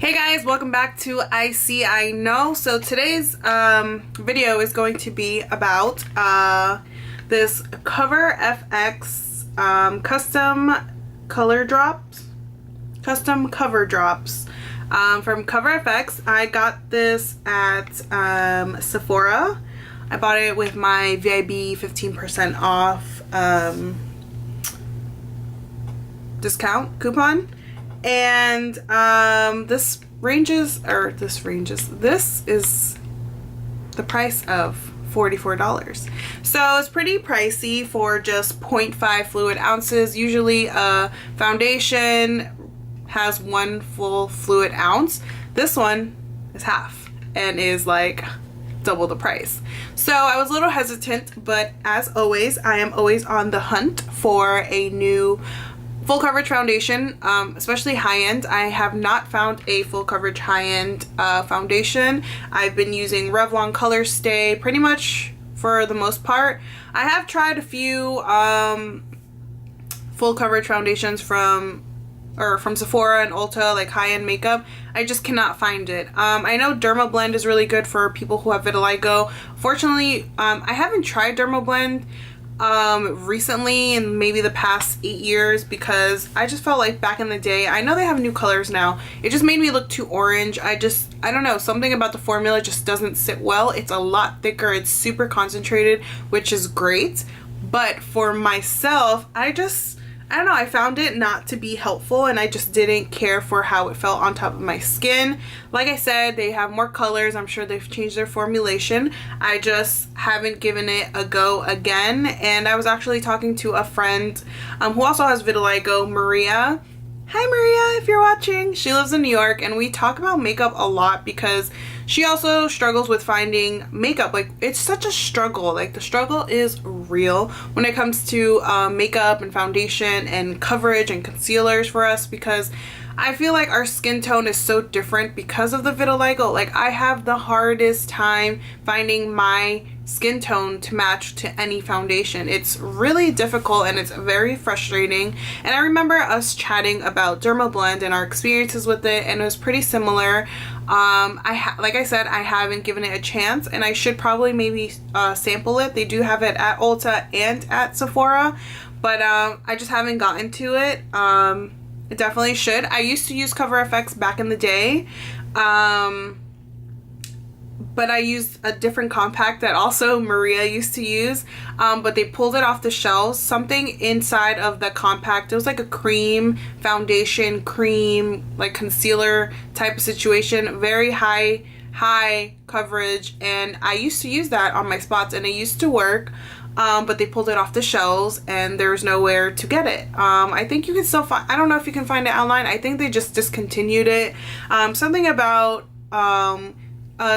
Hey guys, welcome back to I See I Know. So today's video is going to be about this Cover FX custom cover drops from Cover FX. I got this at Sephora. I bought it with my VIB 15% off discount coupon. And this is the price of $44. So it's pretty pricey for just 0.5 fluid ounces. Usually a foundation has 1 full fluid ounce. This one is half and is like double the price. So I was a little hesitant, but as always, I am always on the hunt for a new full coverage foundation, especially high-end. I have not found a full coverage high-end foundation. I've been using Revlon Color Stay pretty much for the most part. I have tried a few full coverage foundations from Sephora and Ulta, like high-end makeup. I just cannot find it. I know Dermablend is really good for people who have vitiligo. Fortunately, I haven't tried Dermablend recently in maybe the past 8 years because I just felt like back in the day, I know they have new colors now, it just made me look too orange. I don't know, something about the formula just doesn't sit well. It's a lot thicker, it's super concentrated, which is great, but for myself, I don't know, I found it not to be helpful and I just didn't care for how it felt on top of my skin. Like I said, they have more colors. I'm sure they've changed their formulation. I just haven't given it a go again. And I was actually talking to a friend who also has vitiligo, Maria. Hi Maria, if you're watching. She lives in New York and we talk about makeup a lot because she also struggles with finding makeup. Like, it's such a struggle. Like, the struggle is real when it comes to makeup and foundation and coverage and concealers for us, because I feel like our skin tone is so different because of the vitiligo. Like, I have the hardest time finding my skin tone to match to any foundation. It's really difficult and it's very frustrating. And I remember us chatting about Dermablend and our experiences with it, and it was pretty similar. Like I said, I haven't given it a chance, and I should probably maybe sample it. They do have it at Ulta and at Sephora, but I just haven't gotten to it. It definitely should. I used to use Cover FX back in the day, but I used a different compact that also Maria used to use, but they pulled it off the shelves. Something inside of the compact, it was like a cream foundation, cream like concealer type of situation, very high coverage, and I used to use that on my spots and it used to work. But they pulled it off the shelves and there's nowhere to get it. I think you can still find, I don't know if you can find it online. I think they just discontinued it. Something about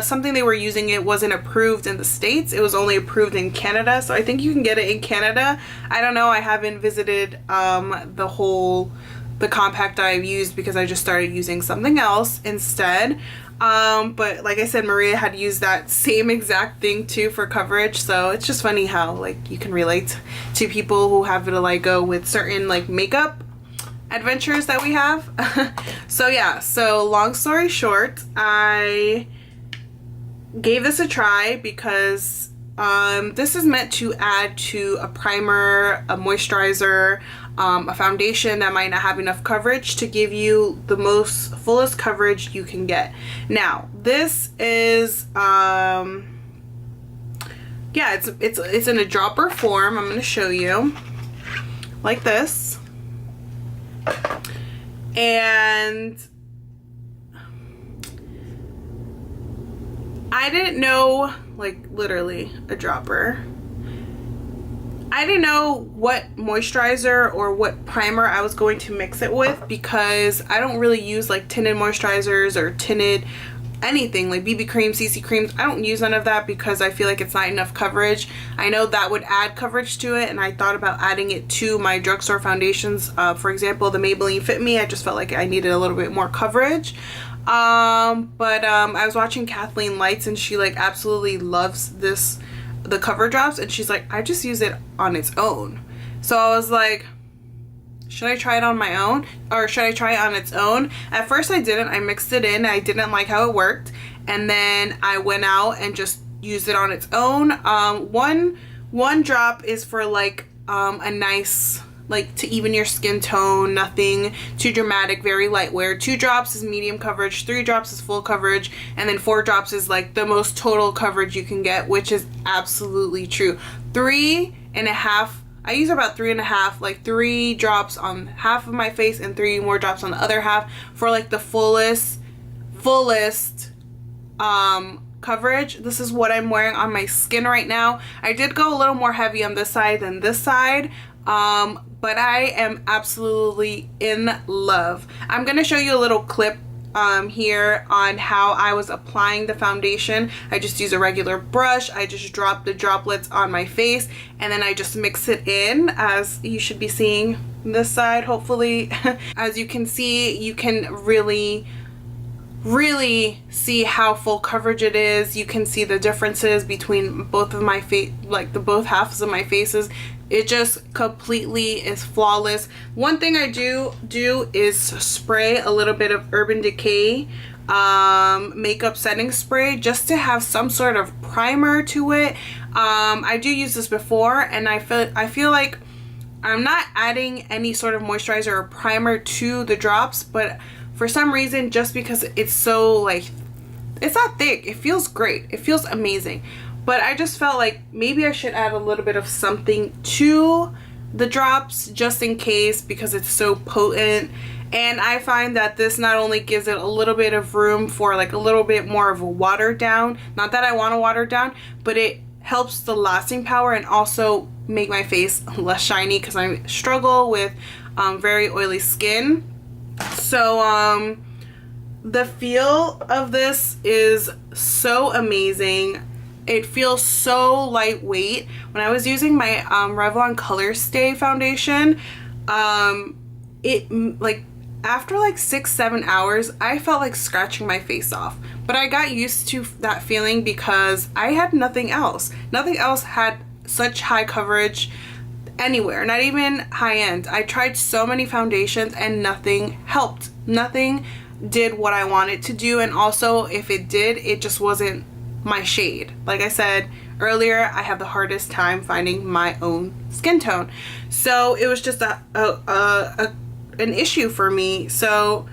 something they were using, it wasn't approved in the States. It was only approved in Canada. So I think you can get it in Canada. I don't know. I haven't visited the compact I've used because I just started using something else instead. But like I said, Maria had used that same exact thing too for coverage. So it's just funny how like you can relate to people who have vitiligo with certain like makeup adventures that we have. So yeah, so long story short, I gave this a try because this is meant to add to a primer, a moisturizer, a foundation that might not have enough coverage to give you the fullest coverage you can get. Now this is yeah, it's in a dropper form. I'm going to show you like this, and I didn't know, like literally a dropper. I didn't know what moisturizer or what primer I was going to mix it with because I don't really use like tinted moisturizers or tinted anything like BB cream, CC creams. I don't use none of that because I feel like it's not enough coverage. I know that would add coverage to it, and I thought about adding it to my drugstore foundations. For example, the Maybelline Fit Me, I just felt like I needed a little bit more coverage. I was watching Kathleen Lights and she like absolutely loves the cover drops, and she's like, I just use it on its own. So I was like, should I try it on my own or should I try it on its own? At first I didn't. I mixed it in. I didn't like how it worked. And then I went out and just used it on its own. One drop is for like a nice, like to even your skin tone, nothing too dramatic, very light wear. 2 drops is medium coverage, 3 drops is full coverage, and then 4 drops is like the most total coverage you can get, which is absolutely true. 3.5, I use about 3.5, like 3 drops on half of my face and 3 more drops on the other half for like the fullest coverage. This is what I'm wearing on my skin right now. I did go a little more heavy on this side than this side, but I am absolutely in love. I'm gonna show you a little clip here on how I was applying the foundation. I just use a regular brush. I just drop the droplets on my face and then I just mix it in, as you should be seeing this side, hopefully. As you can see, you can really see how full coverage it is. You can see the differences between both of my face, like the both halves of my faces. It just completely is flawless. One thing I do is spray a little bit of Urban Decay makeup setting spray just to have some sort of primer to it. I do use this before and I feel like I'm not adding any sort of moisturizer or primer to the drops, but for some reason, just because it's so like, it's not thick, it feels great, it feels amazing. But I just felt like maybe I should add a little bit of something to the drops just in case, because it's so potent. And I find that this not only gives it a little bit of room for like a little bit more of a watered down, not that I want to water down, but it helps the lasting power and also make my face less shiny because I struggle with very oily skin. So the feel of this is so amazing. It feels so lightweight. When I was using my Revlon Color Stay foundation, it like after like 6-7 hours I felt like scratching my face off, but I got used to that feeling because I had nothing else had such high coverage anywhere, not even high end. I tried so many foundations and nothing helped. Nothing did what I wanted to do, and also if it did, it just wasn't my shade. Like I said earlier, I have the hardest time finding my own skin tone, so it was just an issue for me. So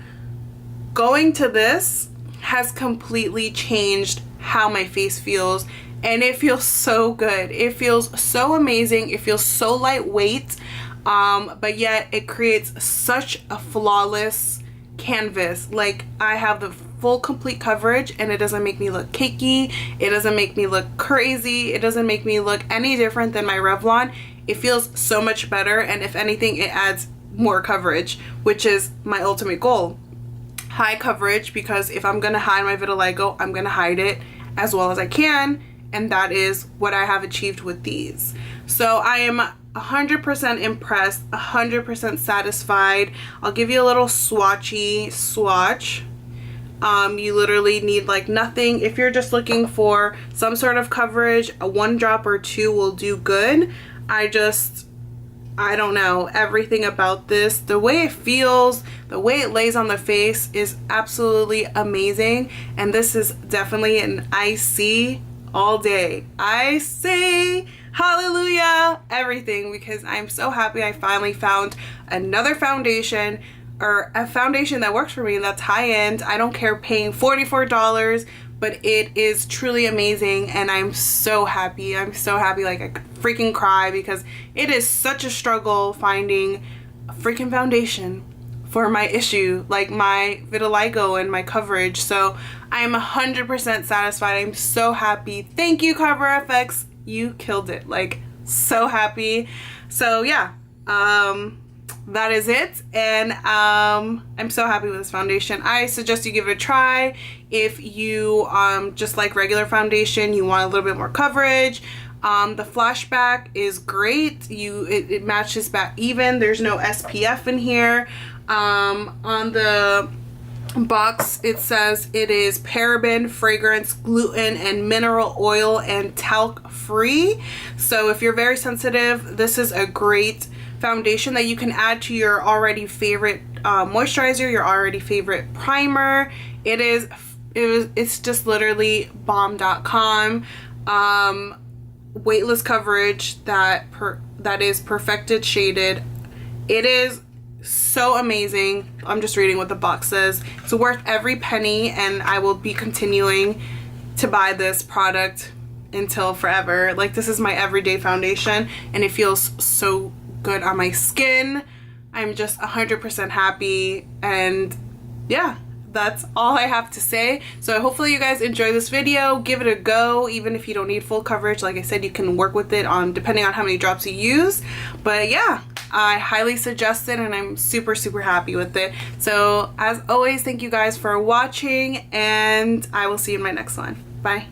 going to this has completely changed how my face feels, and it feels so good. It feels so amazing. It feels so lightweight, but yet it creates such a flawless canvas. Like I have the full complete coverage and it doesn't make me look cakey. It doesn't make me look crazy. It doesn't make me look any different than my Revlon. It feels so much better, and if anything, it adds more coverage, which is my ultimate goal. High coverage, because if I'm gonna hide my vitiligo, I'm gonna hide it as well as I can, and that is what I have achieved with these. So I am 100% impressed, 100% satisfied. I'll give you a little swatchy swatch. You literally need like nothing. If you're just looking for some sort of coverage, a 1 drop or 2 will do good. I don't know, everything about this, the way it feels, the way it lays on the face is absolutely amazing. And this is definitely an IC all day. I say hallelujah everything, because I'm so happy I finally found another foundation, or a foundation that works for me, that's high end. I don't care paying $44, but it is truly amazing, and I'm so happy. I'm so happy, like I could freaking cry, because it is such a struggle finding a freaking foundation for my issue, like my vitiligo and my coverage. So I'm 100% satisfied. I'm so happy. Thank you, CoverFX. You killed it. Like, so happy. So yeah, that is it. And I'm so happy with this foundation. I suggest you give it a try. If you just like regular foundation, you want a little bit more coverage. The flashback is great. It matches back even. There's no SPF in here. On the box it says it is paraben, fragrance, gluten, and mineral oil and talc free. So if you're very sensitive, this is a great foundation that you can add to your already favorite moisturizer, your already favorite primer. It's just literally bomb.com. Weightless coverage that is perfected shaded. It is so amazing. I'm just reading what the box says. It's worth every penny, and I will be continuing to buy this product until forever. Like, this is my everyday foundation, and it feels so good on my skin. I'm just 100% happy, and yeah, that's all I have to say. So hopefully you guys enjoy this video. Give it a go. Even if you don't need full coverage, like I said, you can work with it on depending on how many drops you use. But yeah, I highly suggest it, and I'm super happy with it. So as always, thank you guys for watching, and I will see you in my next one. Bye.